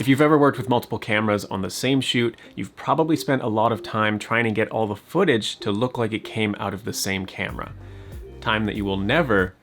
If you've ever worked with multiple cameras on the same shoot, you've probably spent a lot of time trying to get all the footage to look like it came out of the same camera. Time that you will never,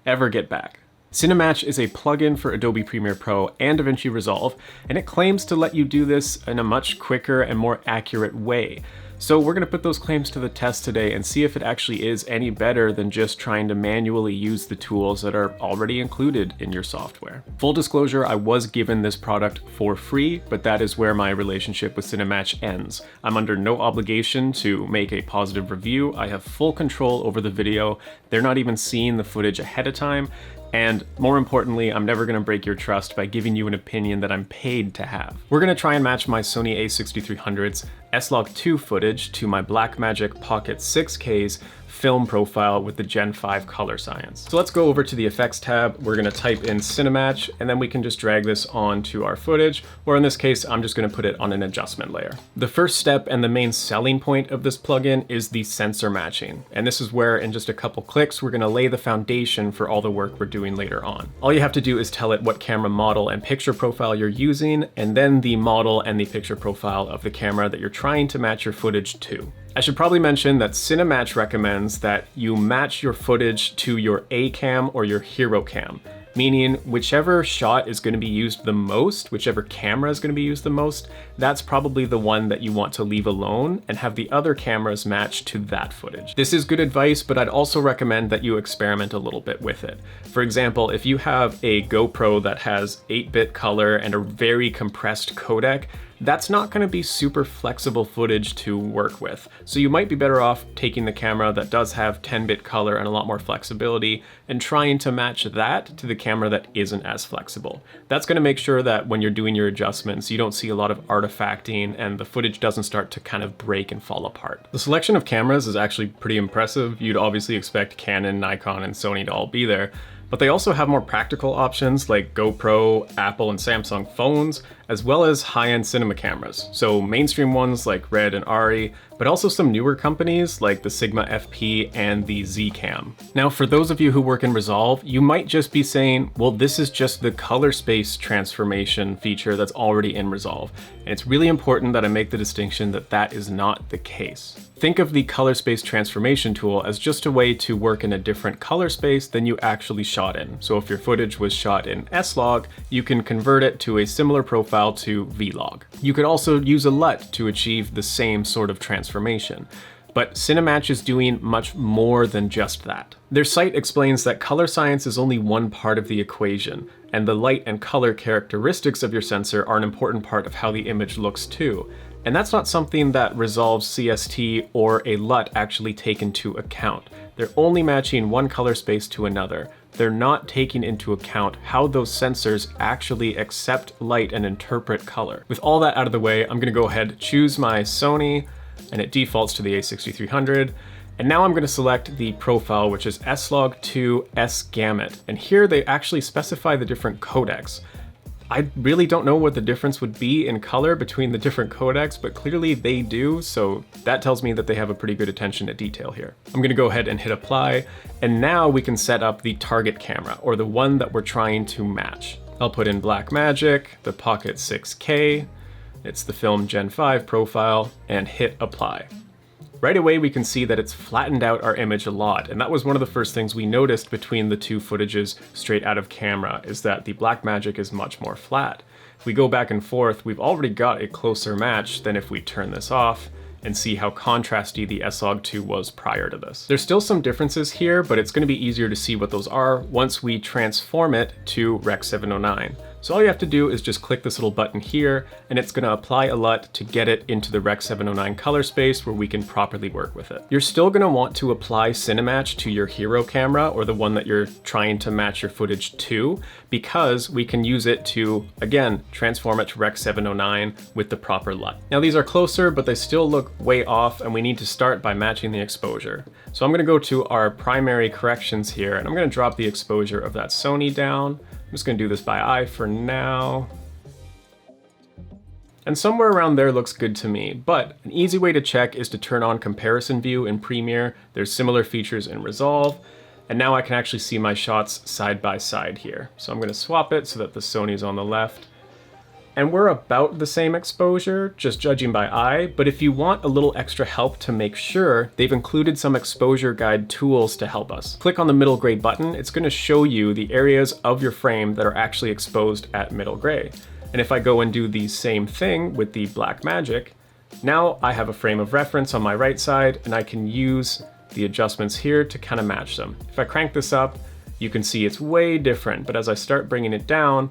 ever get back. CineMatch is a plugin for Adobe Premiere Pro and DaVinci Resolve, and it claims to let you do this in a much quicker and more accurate way. So we're going to put those claims to the test today and see if it actually is any better than just trying to manually use the tools that are already included in your software. Full disclosure, I was given this product for free, but that is where my relationship with CineMatch ends. I'm under no obligation to make a positive review. I have full control over the video. They're not even seeing the footage ahead of time. And more importantly, I'm never gonna break your trust by giving you an opinion that I'm paid to have. We're gonna try and match my Sony a6300's S-Log2 footage to my Blackmagic Pocket 6K's film profile with the Gen 5 color science. So let's go over to the effects tab. We're gonna type in CineMatch, and then we can just drag this onto our footage, or in this case, I'm just gonna put it on an adjustment layer. The first step and the main selling point of this plugin is the sensor matching. And this is where in just a couple clicks, we're gonna lay the foundation for all the work we're doing later on. All you have to do is tell it what camera model and picture profile you're using, and then the model and the picture profile of the camera that you're trying to match your footage to. I should probably mention that CineMatch recommends that you match your footage to your A cam or your hero cam, meaning whichever shot is going to be used the most, whichever camera is going to be used the most, that's probably the one that you want to leave alone and have the other cameras match to that footage. This is good advice, but I'd also recommend that you experiment a little bit with it. For example, if you have a GoPro that has 8-bit color and a very compressed codec, that's not going to be super flexible footage to work with. So you might be better off taking the camera that does have 10-bit color and a lot more flexibility and trying to match that to the camera that isn't as flexible. That's going to make sure that when you're doing your adjustments, you don't see a lot of artifacting and the footage doesn't start to kind of break and fall apart. The selection of cameras is actually pretty impressive. You'd obviously expect Canon, Nikon, and Sony to all be there, but they also have more practical options like GoPro, Apple, and Samsung phones, as well as high-end cinema cameras. So mainstream ones like Red and Ari, but also some newer companies like the Sigma FP and the Z-Cam. Now, for those of you who work in Resolve, you might just be saying, well, this is just the color space transformation feature that's already in Resolve. And it's really important that I make the distinction that that is not the case. Think of the color space transformation tool as just a way to work in a different color space than you actually shot in. So if your footage was shot in S-Log, you can convert it to a similar profile to V-Log. You could also use a LUT to achieve the same sort of transformation. But CineMatch is doing much more than just that. Their site explains that color science is only one part of the equation, and the light and color characteristics of your sensor are an important part of how the image looks too. And that's not something that Resolve CST or a LUT actually take into account. They're only matching one color space to another. They're not taking into account how those sensors actually accept light and interpret color. With all that out of the way, I'm gonna go ahead, choose my Sony, and it defaults to the a6300. And now I'm gonna select the profile, which is S-Log2 S-Gamut. And here they actually specify the different codecs. I really don't know what the difference would be in color between the different codecs, but clearly they do, so that tells me that they have a pretty good attention to detail here. I'm gonna go ahead and hit apply, and now we can set up the target camera, or the one that we're trying to match. I'll put in Blackmagic, the Pocket 6K, it's the film Gen 5 profile, and hit apply. Right away, we can see that it's flattened out our image a lot, and that was one of the first things we noticed between the two footages straight out of camera, is that the Blackmagic is much more flat. If we go back and forth, we've already got a closer match than if we turn this off and see how contrasty the S-Log2 was prior to this. There's still some differences here, but it's going to be easier to see what those are once we transform it to Rec. 709. So all you have to do is just click this little button here, and it's going to apply a LUT to get it into the Rec. 709 color space where we can properly work with it. You're still going to want to apply CineMatch to your hero camera, or the one that you're trying to match your footage to, because we can use it to, again, transform it to Rec. 709 with the proper LUT. Now these are closer, but they still look way off, and we need to start by matching the exposure. So I'm going to go to our primary corrections here, and I'm going to drop the exposure of that Sony down. I'm just gonna do this by eye for now. And somewhere around there looks good to me, but an easy way to check is to turn on comparison view in Premiere. There's similar features in Resolve, and now I can actually see my shots side by side here. So I'm gonna swap it so that the Sony's on the left, And we're about the same exposure, just judging by eye, but if you want a little extra help to make sure, they've included some exposure guide tools to help us. Click on the middle gray button, it's gonna show you the areas of your frame that are actually exposed at middle gray. And if I go and do the same thing with the Blackmagic, now I have a frame of reference on my right side, and I can use the adjustments here to kind of match them. If I crank this up, you can see it's way different, but as I start bringing it down,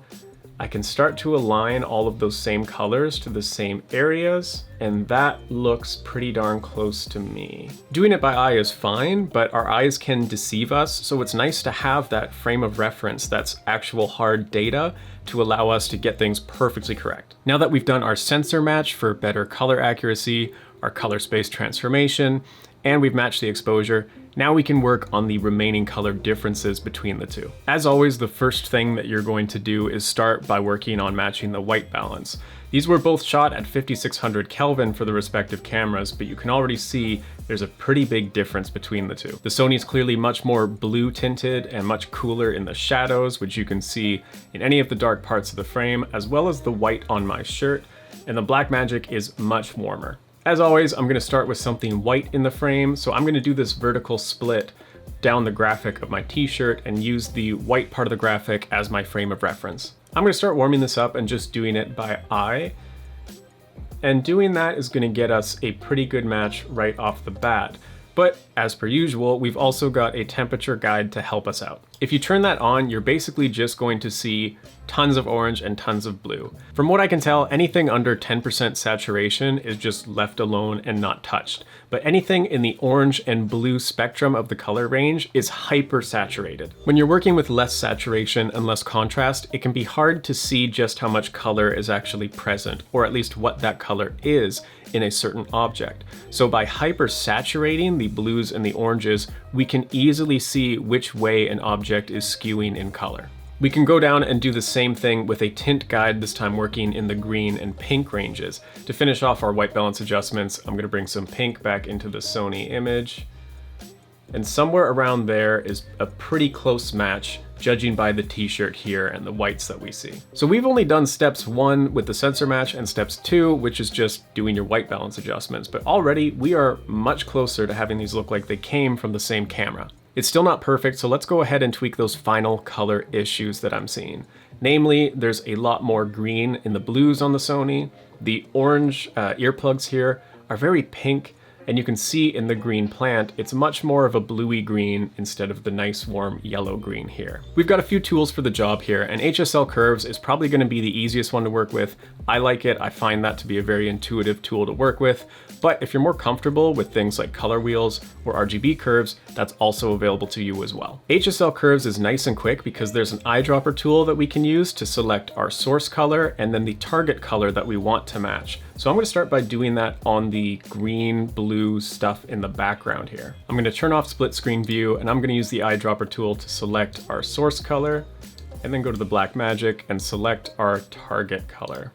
I can start to align all of those same colors to the same areas, and that looks pretty darn close to me. Doing it by eye is fine, but our eyes can deceive us, so it's nice to have that frame of reference that's actual hard data to allow us to get things perfectly correct. Now that we've done our sensor match for better color accuracy, our color space transformation, and we've matched the exposure, now we can work on the remaining color differences between the two. As always, the first thing that you're going to do is start by working on matching the white balance. These were both shot at 5600 Kelvin for the respective cameras, but you can already see there's a pretty big difference between the two. The Sony's clearly much more blue tinted and much cooler in the shadows, which you can see in any of the dark parts of the frame, as well as the white on my shirt, and the Blackmagic is much warmer. As always, I'm gonna start with something white in the frame, so I'm gonna do this vertical split down the graphic of my t-shirt and use the white part of the graphic as my frame of reference. I'm gonna start warming this up and just doing it by eye. And doing that is gonna get us a pretty good match right off the bat. But as per usual, we've also got a temperature guide to help us out. If you turn that on, you're basically just going to see tons of orange and tons of blue. From what I can tell, anything under 10% saturation is just left alone and not touched. But anything in the orange and blue spectrum of the color range is hyper saturated. When you're working with less saturation and less contrast, it can be hard to see just how much color is actually present, or at least what that color is in a certain object. So by hyper saturating the blues and the oranges, we can easily see which way an object is skewing in color. We can go down and do the same thing with a tint guide, this time working in the green and pink ranges. To finish off our white balance adjustments, I'm gonna bring some pink back into the Sony image. And somewhere around there is a pretty close match, judging by the t-shirt here and the whites that we see. So we've only done steps 1 with the sensor match and steps 2, which is just doing your white balance adjustments. But already we are much closer to having these look like they came from the same camera. It's still not perfect, so let's go ahead and tweak those final color issues that I'm seeing. Namely, there's a lot more green in the blues on the Sony. The orange earplugs here are very pink, and you can see in the green plant, it's much more of a bluey green instead of the nice warm yellow green here. We've got a few tools for the job here, and Hsl Curves is probably gonna be the easiest one to work with. I like it, I find that to be a very intuitive tool to work with, but if you're more comfortable with things like color wheels or RGB curves, that's also available to you as well. Hsl Curves is nice and quick because there's an eyedropper tool that we can use to select our source color and then the target color that we want to match. So I'm gonna start by doing that on the green, blue stuff in the background here. I'm gonna turn off split screen view, and I'm gonna use the eyedropper tool to select our source color, and then go to the Blackmagic and select our target color.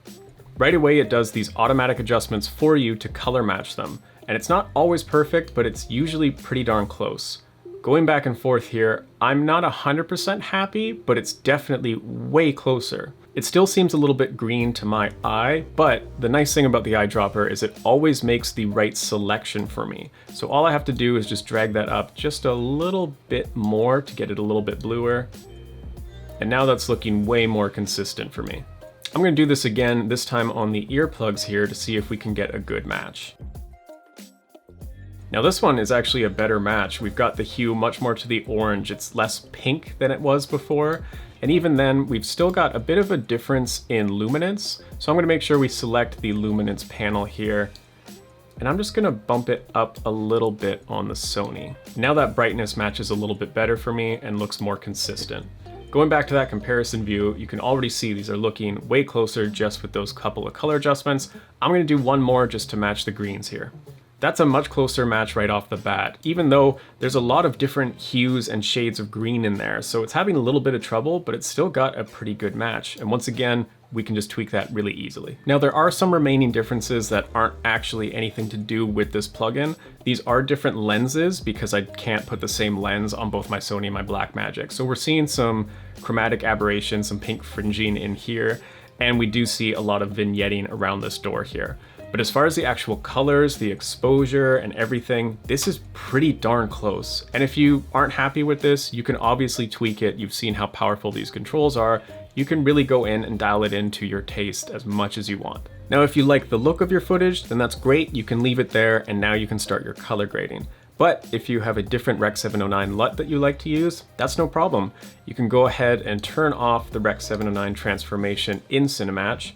Right away, it does these automatic adjustments for you to color match them. And it's not always perfect, but it's usually pretty darn close. Going back and forth here, I'm not 100% happy, but it's definitely way closer. It still seems a little bit green to my eye, but the nice thing about the eyedropper is it always makes the right selection for me. So all I have to do is just drag that up just a little bit more to get it a little bit bluer. And now that's looking way more consistent for me. I'm gonna do this again, this time on the earplugs here to see if we can get a good match. Now this one is actually a better match. We've got the hue much more to the orange. It's less pink than it was before. And even then, we've still got a bit of a difference in luminance. So I'm gonna make sure we select the luminance panel here. And I'm just gonna bump it up a little bit on the Sony. Now that brightness matches a little bit better for me and looks more consistent. Going back to that comparison view, you can already see these are looking way closer just with those couple of color adjustments. I'm gonna do one more just to match the greens here. That's a much closer match right off the bat, even though there's a lot of different hues and shades of green in there. So it's having a little bit of trouble, but it's still got a pretty good match. And once again, we can just tweak that really easily. Now there are some remaining differences that aren't actually anything to do with this plugin. These are different lenses because I can't put the same lens on both my Sony and my Blackmagic. So we're seeing some chromatic aberration, some pink fringing in here. and we do see a lot of vignetting around this door here. But as far as the actual colors, the exposure, and everything, this is pretty darn close. And if you aren't happy with this, you can obviously tweak it. You've seen how powerful these controls are. You can really go in and dial it into your taste as much as you want. Now, if you like the look of your footage, then that's great. You can leave it there, and now you can start your color grading. But if you have a different Rec. 709 LUT that you like to use, that's no problem. You can go ahead and turn off the Rec. 709 transformation in CineMatch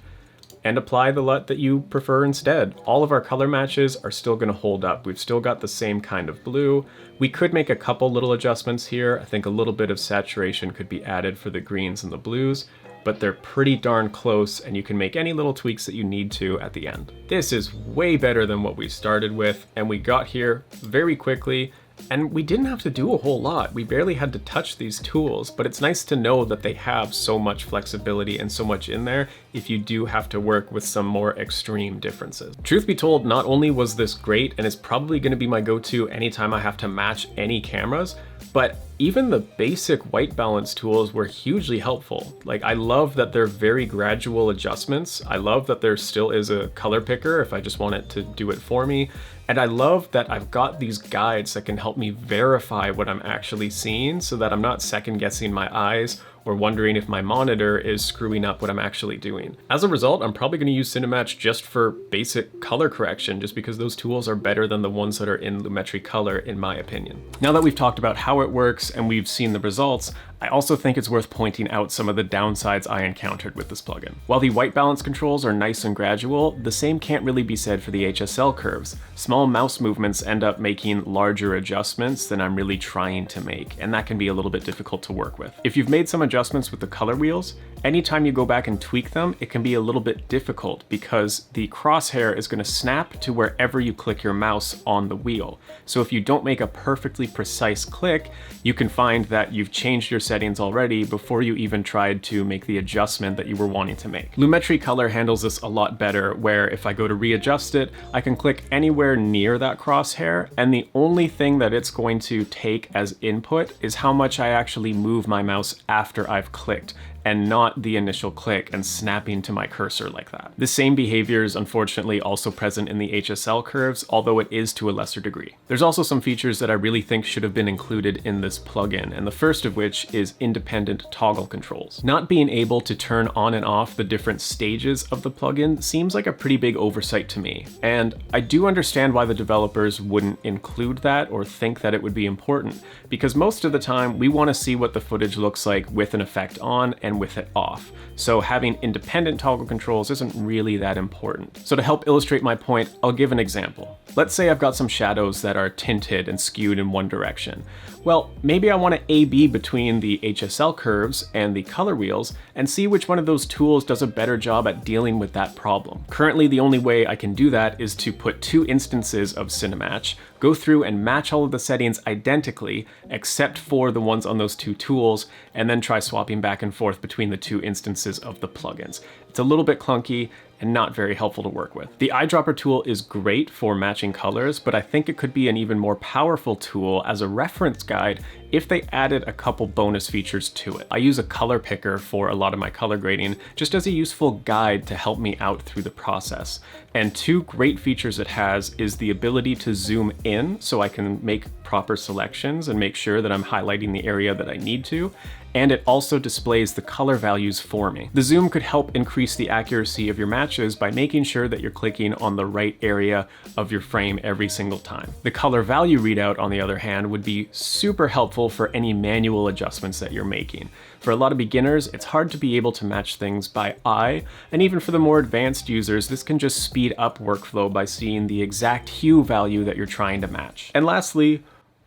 and apply the LUT that you prefer instead. All of our color matches are still going to hold up. We've still got the same kind of blue. We could make a couple little adjustments here. I think a little bit of saturation could be added for the greens and the blues, but they're pretty darn close, and you can make any little tweaks that you need to at the end. This is way better than what we started with, and we got here very quickly. And we didn't have to do a whole lot. We barely had to touch these tools, but it's nice to know that they have so much flexibility and so much in there if you do have to work with some more extreme differences. Truth be told, not only was this great, and it's probably going to be my go-to anytime I have to match any cameras, but even the basic white balance tools were hugely helpful. Like, I love that they're very gradual adjustments. I love that there still is a color picker if I just want it to do it for me. And I love that I've got these guides that can help me verify what I'm actually seeing so that I'm not second guessing my eyes or wondering if my monitor is screwing up what I'm actually doing. As a result, I'm probably going to use CineMatch just for basic color correction, just because those tools are better than the ones that are in Lumetri Color, in my opinion. Now that we've talked about how it works and we've seen the results, I also think it's worth pointing out some of the downsides I encountered with this plugin. While the white balance controls are nice and gradual, the same can't really be said for the Hsl curves. Small mouse movements end up making larger adjustments than I'm really trying to make, and that can be a little bit difficult to work with. If you've made some adjustments with the color wheels, anytime you go back and tweak them, it can be a little bit difficult because the crosshair is going to snap to wherever you click your mouse on the wheel. So if you don't make a perfectly precise click, you can find that you've changed your settings already before you even tried to make the adjustment that you were wanting to make. Lumetri Color handles this a lot better, where if I go to readjust it, I can click anywhere near that crosshair, and the only thing that it's going to take as input is how much I actually move my mouse after I've clicked, and not the initial click and snapping to my cursor like that. The same behavior is unfortunately also present in the Hsl curves, although it is to a lesser degree. There's also some features that I really think should have been included in this plugin, and the first of which is independent toggle controls. Not being able to turn on and off the different stages of the plugin seems like a pretty big oversight to me, and I do understand why the developers wouldn't include that or think that it would be important, because most of the time we want to see what the footage looks like with an effect on and with it off. So having independent toggle controls isn't really that important. So to help illustrate my point, I'll give an example. Let's say I've got some shadows that are tinted and skewed in one direction. Well, maybe I want to A/B between the Hsl curves and the color wheels and see which one of those tools does a better job at dealing with that problem. Currently, the only way I can do that is to put two instances of CineMatch, go through and match all of the settings identically, except for the ones on those two tools, and then try swapping back and forth between the two instances of the plugins. It's a little bit clunky and not very helpful to work with. The eyedropper tool is great for matching colors, but I think it could be an even more powerful tool as a reference guide if they added a couple bonus features to it. I use a color picker for a lot of my color grading just as a useful guide to help me out through the process. And two great features it has is the ability to zoom in so I can make proper selections and make sure that I'm highlighting the area that I need to, and it also displays the color values for me. The zoom could help increase the accuracy of your matches by making sure that you're clicking on the right area of your frame every single time. The color value readout, on the other hand, would be super helpful for any manual adjustments that you're making. For a lot of beginners, it's hard to be able to match things by eye, and even for the more advanced users, this can just speed up workflow by seeing the exact hue value that you're trying to match. And lastly,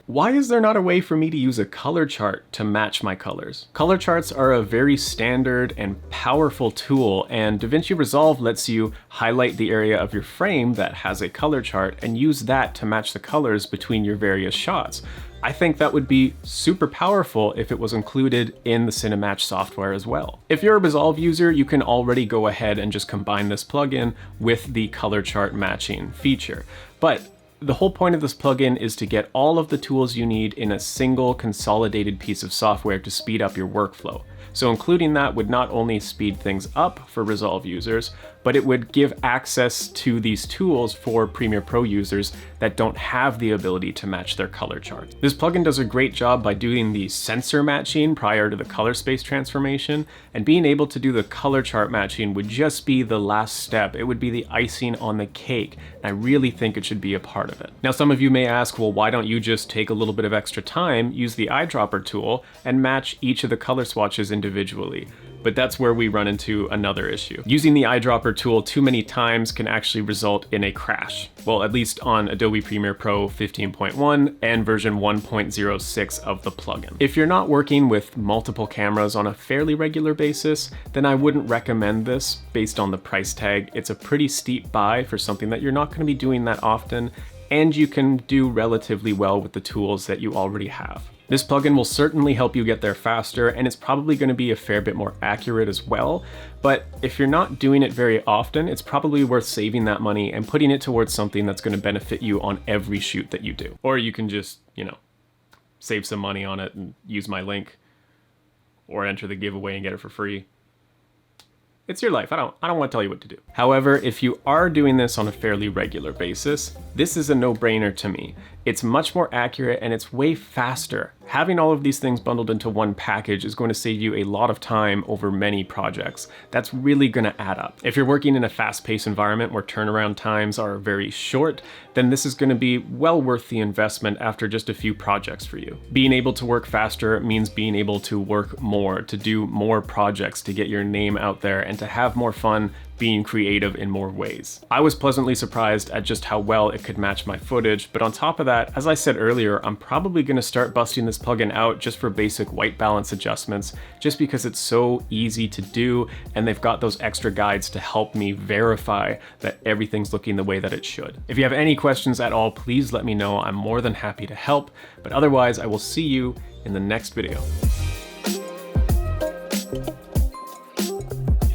why is there not a way for me to use a color chart to match my colors? Color charts are a very standard and powerful tool, and DaVinci Resolve lets you highlight the area of your frame that has a color chart and use that to match the colors between your various shots. I think that would be super powerful if it was included in the CineMatch software as well. If you're a Resolve user, you can already go ahead and just combine this plugin with the color chart matching feature. But the whole point of this plugin is to get all of the tools you need in a single consolidated piece of software to speed up your workflow. So including that would not only speed things up for Resolve users, but it would give access to these tools for Premiere Pro users that don't have the ability to match their color charts. This plugin does a great job by doing the sensor matching prior to the color space transformation, and being able to do the color chart matching would just be the last step. It would be the icing on the cake, and I really think it should be a part of it. Now, some of you may ask, well, why don't you just take a little bit of extra time, use the eyedropper tool, and match each of the color swatches individually? But that's where we run into another issue. Using the eyedropper tool too many times can actually result in a crash. Well, at least on Adobe Premiere Pro 15.1 and version 1.06 of the plugin. If you're not working with multiple cameras on a fairly regular basis, then I wouldn't recommend this based on the price tag. It's a pretty steep buy for something that you're not going to be doing that often, and you can do relatively well with the tools that you already have. This plugin will certainly help you get there faster, and it's probably going to be a fair bit more accurate as well, but if you're not doing it very often, it's probably worth saving that money and putting it towards something that's going to benefit you on every shoot that you do. Or you can just, save some money on it and use my link, or enter the giveaway and get it for free. It's your life. I don't want to tell you what to do. However, if you are doing this on a fairly regular basis, this is a no-brainer to me. It's much more accurate and it's way faster. Having all of these things bundled into one package is going to save you a lot of time over many projects. That's really going to add up. If you're working in a fast-paced environment where turnaround times are very short, then this is going to be well worth the investment after just a few projects for you. Being able to work faster means being able to work more, to do more projects, to get your name out there, and to have more fun being creative in more ways. I was pleasantly surprised at just how well it could match my footage, but on top of that, as I said earlier, I'm probably going to start busting this plugin out just for basic white balance adjustments, just because it's so easy to do, and they've got those extra guides to help me verify that everything's looking the way that it should. If you have any questions at all, please let me know. I'm more than happy to help, but otherwise I will see you in the next video.